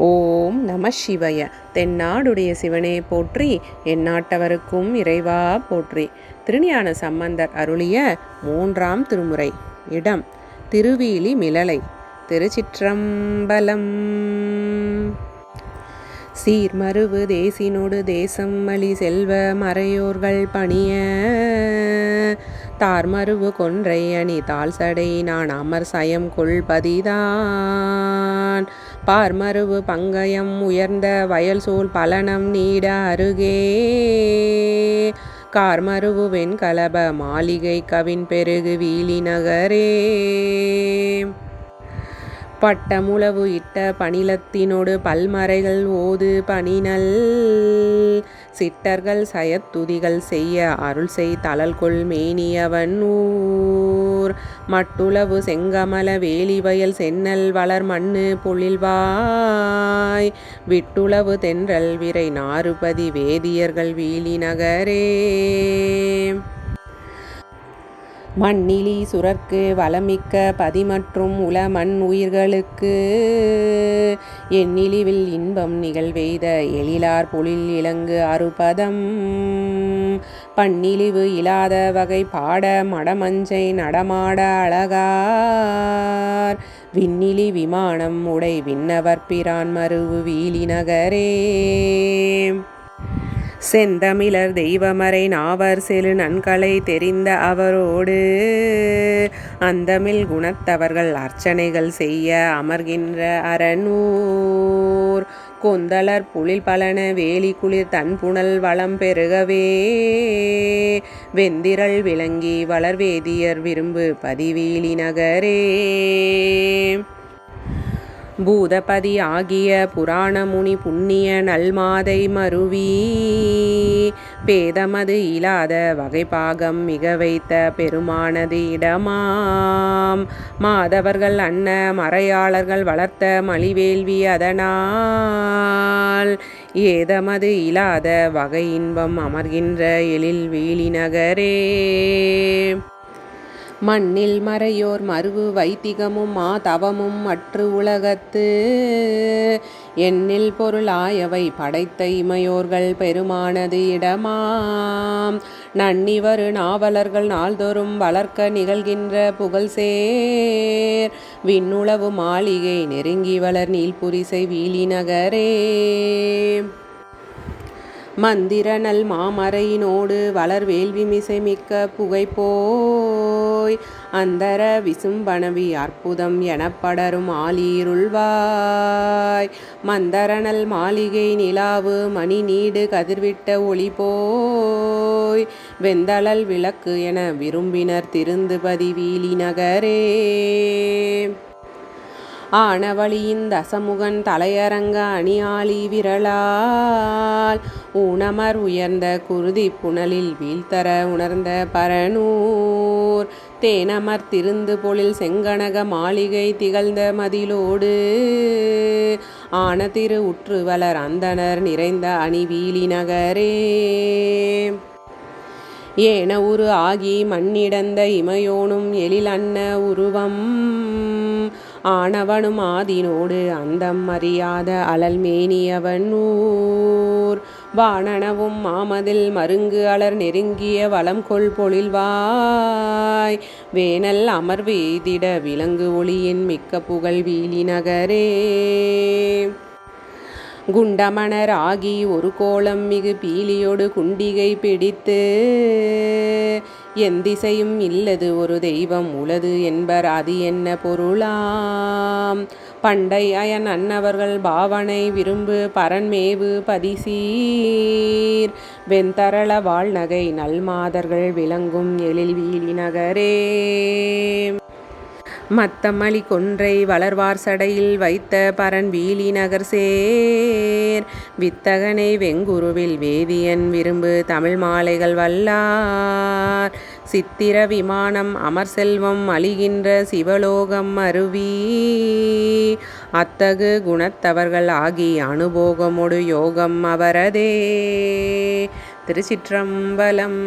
ஓம் நம சிவய. தென்னாடுடைய சிவனே போற்றி, எந்நாட்டவருக்கும் இறைவா போற்றி. திருஞான சம்பந்தர் அருளிய 3ஆம் திருமுறை. இடம் திருவீலி மிலலை. திருச்சிற்றம்பலம். சீர்மருவு தேசினொடு தேசம் மலி செல்வ மறையோர்கள் பணிய தார்மருவு கொன்றை அணி தாழ்சடை நான் அமர் சயம் கொள்பதிதான் பார்மருவு பங்கயம் உயர்ந்த வயல் சூழ் பலனம் நீட அருகே கார்மருவு வெண்கலப மாளிகை கவின் பெருகு வீலி நகரே பட்டமுளவு இட்ட பணிலத்தினொடு பல்மறைகள் ஓது பணிநல் சிட்டர்கள் சயத்துதிகள் செய்ய அருள் செய் தளல்கொள் மேனியவன் ஊர் மட்டுளவு செங்கமல வேலிவயல் சென்னல் வளர் மண்ணு பொழில்வாய் விட்டுளவு தென்றல் விரை நாறுபதி வேதியர்கள் வீலி நகரே மண்ணிலி சுரர்க்கு வளமிக்க பதிமற்றும் உளமண் உயிர்களுக்கு எண்ணிலிவில் இன்பம் நிகழ்வெய்த எழிலார் பொழில் இலங்கு அறுபதம் பன்னிலிவு இலாத வகை பாட மடமஞ்சை நடமாட அழகார் விண்ணிலி விமானம் உடை விண்ணவர் பிரான் மருவு வீலி நகரே செந்தமிழர் தெய்வமறை நாவர் செழு நன்கலை தெரிந்த அவரோடு அந்தமிழ் குணத்தவர்கள் அர்ச்சனைகள் செய்ய அமர்கின்ற அரனூர் கொந்தளர் புலில் பலன வேலி குளிர் தன்புணல் வளம் பெருகவே வெந்திரள் விளங்கி வளர்வேதியர் விரும்பு பதிவீலி நகரே பூதபதி ஆகிய புராணமுனி புண்ணிய நல்மாதை மருவி பேதமது இலாத வகைபாகம் மிக வைத்த பெருமானது இடமாம் மாதவர்கள் அன்ன மறையாளர்கள் வளர்த்த மலிவேள்வி அதனால் ஏதமது இலாத வகை இன்பம் அமர்கின்ற எழில் வீலி நகரே மண்ணில் மறையோர் மருவு வைத்திகமும் தவமும் மற்று உலகத்து எண்ணில் பொருளாயவை படைத்த இமையோர்கள் பெருமானது இடமாம் நன்னிவரு நாவலர்கள் நாள்தோறும் வளர்க்க நிகழ்கின்ற புகழ்சேர் விண்ணுளவு மாளிகை நெருங்கி வளர் நீள்புரிசை வீலி நகரே மந்திரநல் மாமரையினோடு வளர் வேள்வி மிசை மிக்க புகைப்போய் அந்தர விசும்பனவி அற்புதம் எனப்படரும் ஆலீருள்வாய் மந்தரநல் மாளிகை நிலாவு மணி நீடு கதிர்விட்ட ஒளி போய் வெந்தளல் விளக்கு என விரும்பினர் திருந்துபதி வீலி நகரே ஆனவழியின் தசமுகன் தலையரங்க அணியாளி விரலால் ஊனமர் உயர்ந்த குருதி புனலில் வீழ்த்தர உணர்ந்த பரனூர் தேனமர் திருந்து பொழில் செங்கனக மாளிகை திகழ்ந்த மதிலோடு ஆன திரு உற்று வளர் அந்தனர் நிறைந்த அணி வீலி நகரே ஏன உரு ஆகி மண்ணிடந்த இமையோனும் எழில் அன்ன உருவம் ஆனவனும் ஆதினோடு அந்தம் அறியாத அலல் மேனியவன் ஊர் வானனவும் மாமதில் மருங்கு அலர் நெருங்கிய வளம் கொள் பொழில்வாய் வேனல் அமர்வு எய்திட விலங்கு ஒளியின் மிக்க புகழ் வீலி நகரே குண்டமணர் ஆகி ஒரு கோலம் மிகு பீலியோடு குண்டிகை பிடித்து எந்திசையும் இல்லது ஒரு தெய்வம் உளது என்பர் அது என்ன பொருளாம் பண்டை அயன் அன்னவர்கள் பாவனை விரும்பு பரன்மேவு பதிசீர் வெண்தரள வாழ்நகை நல்மாதர்கள் விளங்கும் எழில் வீலி நகரே மத்தமலி கொன்றை வளர்வார் சடையில் வைத்த பரன் வீலி நகர் சேர் வித்தகனை வெங்குருவில் வேதியன் விரும்பு தமிழ் மாலைகள் வல்லார் சித்திர விமானம் அமர் செல்வம் அழிகின்ற சிவலோகம் அருவி அத்தகு குணத்தவர்கள் ஆகி அனுபோகமொடு யோகம் அவரதே. திருச்சிற்றம்பலம்.